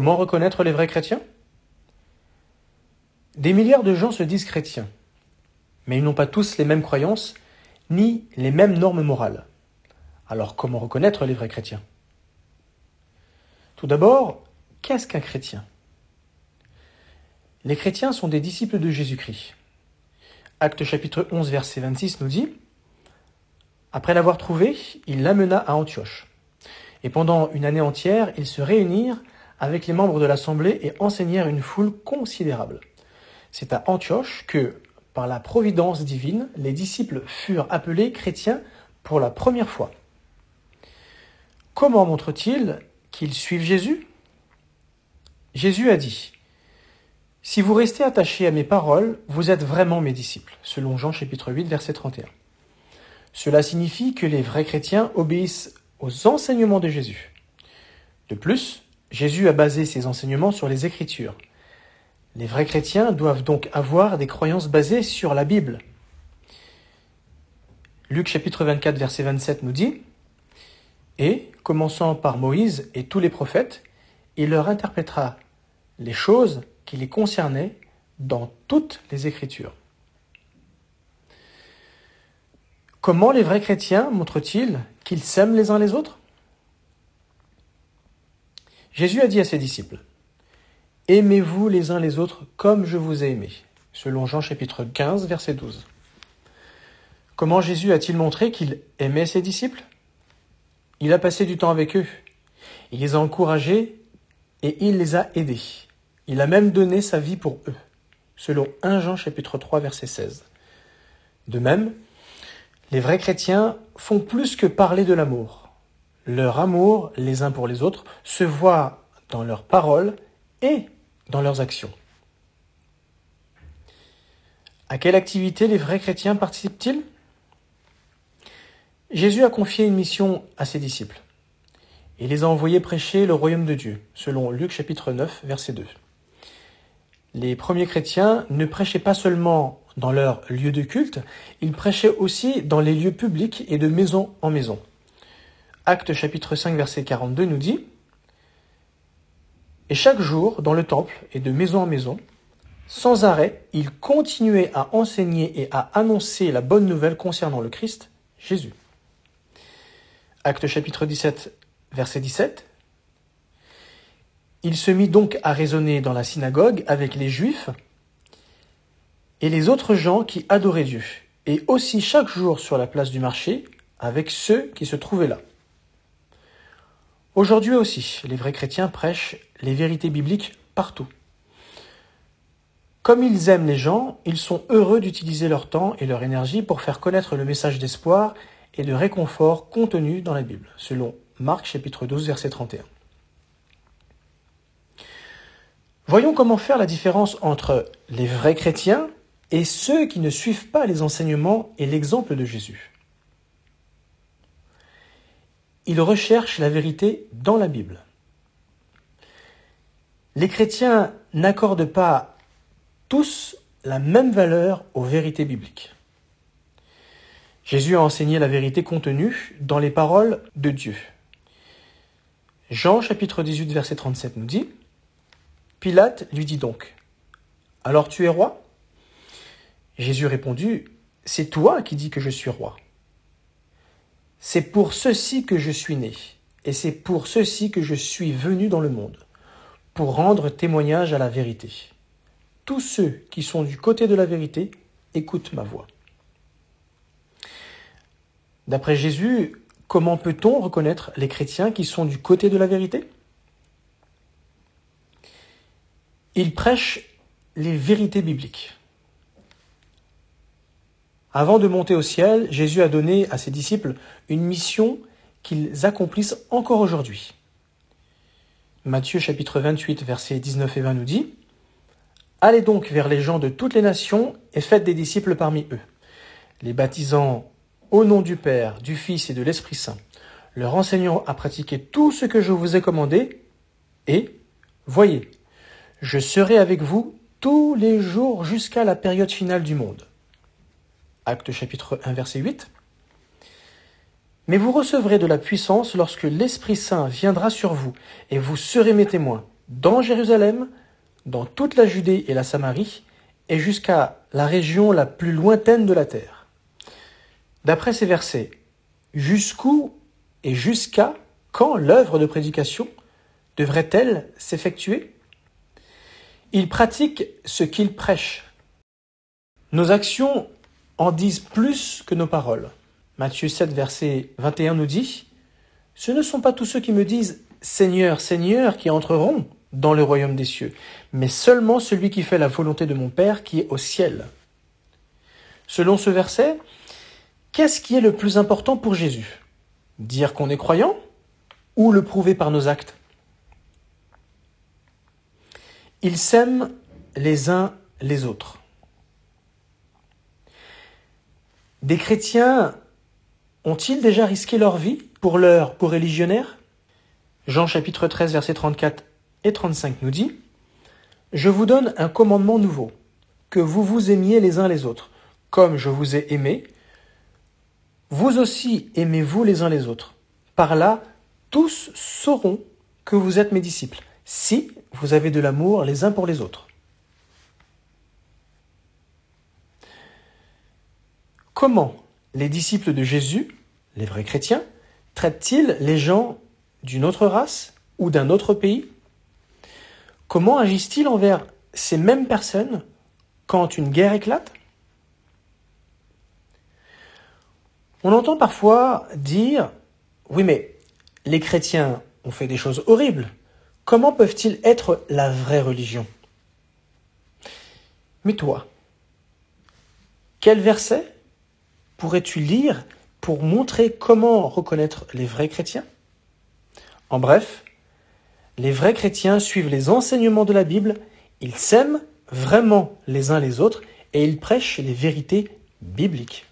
Comment reconnaître les vrais chrétiens? Des milliards de gens se disent chrétiens, mais ils n'ont pas tous les mêmes croyances, ni les mêmes normes morales. Alors comment reconnaître les vrais chrétiens? Tout d'abord, qu'est-ce qu'un chrétien? Les chrétiens sont des disciples de Jésus-Christ. Actes chapitre 11, verset 26 nous dit « Après l'avoir trouvé, il l'amena à Antioche. Et pendant une année entière, ils se réunirent avec les membres de l'assemblée et enseignèrent une foule considérable. C'est à Antioche que, par la providence divine, les disciples furent appelés chrétiens pour la première fois. Comment montre-t-il qu'ils suivent Jésus? Jésus a dit « Si vous restez attachés à mes paroles, vous êtes vraiment mes disciples », selon Jean chapitre 8, verset 31. Cela signifie que les vrais chrétiens obéissent aux enseignements de Jésus. De plus, Jésus a basé ses enseignements sur les Écritures. Les vrais chrétiens doivent donc avoir des croyances basées sur la Bible. Luc chapitre 24, verset 27 nous dit « Et, commençant par Moïse et tous les prophètes, il leur interprétera les choses qui les concernaient dans toutes les Écritures. » Comment les vrais chrétiens montrent-ils qu'ils s'aiment les uns les autres? Jésus a dit à ses disciples « Aimez-vous les uns les autres comme je vous ai aimé » selon Jean chapitre 15, verset 12. Comment Jésus a-t-il montré qu'il aimait ses disciples? Il a passé du temps avec eux, il les a encouragés et il les a aidés. Il a même donné sa vie pour eux, selon 1 Jean chapitre 3, verset 16. De même, les vrais chrétiens font plus que parler de l'amour. Leur amour, les uns pour les autres, se voit dans leurs paroles et dans leurs actions. À quelle activité les vrais chrétiens participent-ils? Jésus a confié une mission à ses disciples. Il les a envoyés prêcher le royaume de Dieu, selon Luc chapitre 9, verset 2. Les premiers chrétiens ne prêchaient pas seulement dans leur lieu de culte, ils prêchaient aussi dans les lieux publics et de maison en maison. Actes chapitre 5, verset 42 nous dit « Et chaque jour, dans le temple et de maison en maison, sans arrêt, ils continuaient à enseigner et à annoncer la bonne nouvelle concernant le Christ, Jésus. » Actes chapitre 17, verset 17. Il se mit donc à raisonner dans la synagogue avec les Juifs et les autres gens qui adoraient Dieu, et aussi chaque jour sur la place du marché avec ceux qui se trouvaient là. Aujourd'hui aussi, les vrais chrétiens prêchent les vérités bibliques partout. Comme ils aiment les gens, ils sont heureux d'utiliser leur temps et leur énergie pour faire connaître le message d'espoir et de réconfort contenu dans la Bible, selon Marc chapitre 12, verset 31. Voyons comment faire la différence entre les vrais chrétiens et ceux qui ne suivent pas les enseignements et l'exemple de Jésus. Ils recherchent la vérité dans la Bible. Les chrétiens n'accordent pas tous la même valeur aux vérités bibliques. Jésus a enseigné la vérité contenue dans les paroles de Dieu. Jean chapitre 18, verset 37 nous dit « Pilate lui dit donc « Alors tu es roi ?» Jésus répondit « C'est toi qui dis que je suis roi. C'est pour ceci que je suis né, et c'est pour ceci que je suis venu dans le monde, pour rendre témoignage à la vérité. Tous ceux qui sont du côté de la vérité écoutent ma voix. » D'après Jésus, comment peut-on reconnaître les chrétiens qui sont du côté de la vérité? Ils prêchent les vérités bibliques. Avant de monter au ciel, Jésus a donné à ses disciples une mission qu'ils accomplissent encore aujourd'hui. Matthieu chapitre 28, versets 19 et 20 nous dit « Allez donc vers les gens de toutes les nations et faites des disciples parmi eux, les baptisant au nom du Père, du Fils et de l'Esprit Saint, leur enseignant à pratiquer tout ce que je vous ai commandé, et, voyez, je serai avec vous tous les jours jusqu'à la période finale du monde. » Actes chapitre 1, verset 8. « Mais vous recevrez de la puissance lorsque l'Esprit Saint viendra sur vous, et vous serez mes témoins, dans Jérusalem, dans toute la Judée et la Samarie, et jusqu'à la région la plus lointaine de la terre. D'après ces versets, jusqu'où et jusqu'à quand l'œuvre de prédication devrait-elle s'effectuer? Ils pratiquent ce qu'ils prêchent. Nos actions en disent plus que nos paroles. Matthieu 7, verset 21 nous dit « Ce ne sont pas tous ceux qui me disent « Seigneur, Seigneur » qui entreront dans le royaume des cieux, mais seulement celui qui fait la volonté de mon Père qui est au ciel. » Selon ce verset, qu'est-ce qui est le plus important pour Jésus? Dire qu'on est croyant ou le prouver par nos actes? Ils s'aiment les uns les autres. Des chrétiens ont-ils déjà risqué leur vie pour leurs coreligionnaires? Jean chapitre 13, versets 34 et 35 nous dit « Je vous donne un commandement nouveau, que vous vous aimiez les uns les autres. Comme je vous ai aimé, vous aussi aimez-vous les uns les autres. Par là, tous sauront que vous êtes mes disciples, si vous avez de l'amour les uns pour les autres. » Comment les disciples de Jésus, les vrais chrétiens, traitent-ils les gens d'une autre race ou d'un autre pays? Comment agissent-ils envers ces mêmes personnes quand une guerre éclate? On entend parfois dire « Oui, mais les chrétiens ont fait des choses horribles. Comment peuvent-ils être la vraie religion ?» Mais toi, quel verset pourrais-tu lire pour montrer comment reconnaître les vrais chrétiens? En bref, les vrais chrétiens suivent les enseignements de la Bible, ils s'aiment vraiment les uns les autres et ils prêchent les vérités bibliques.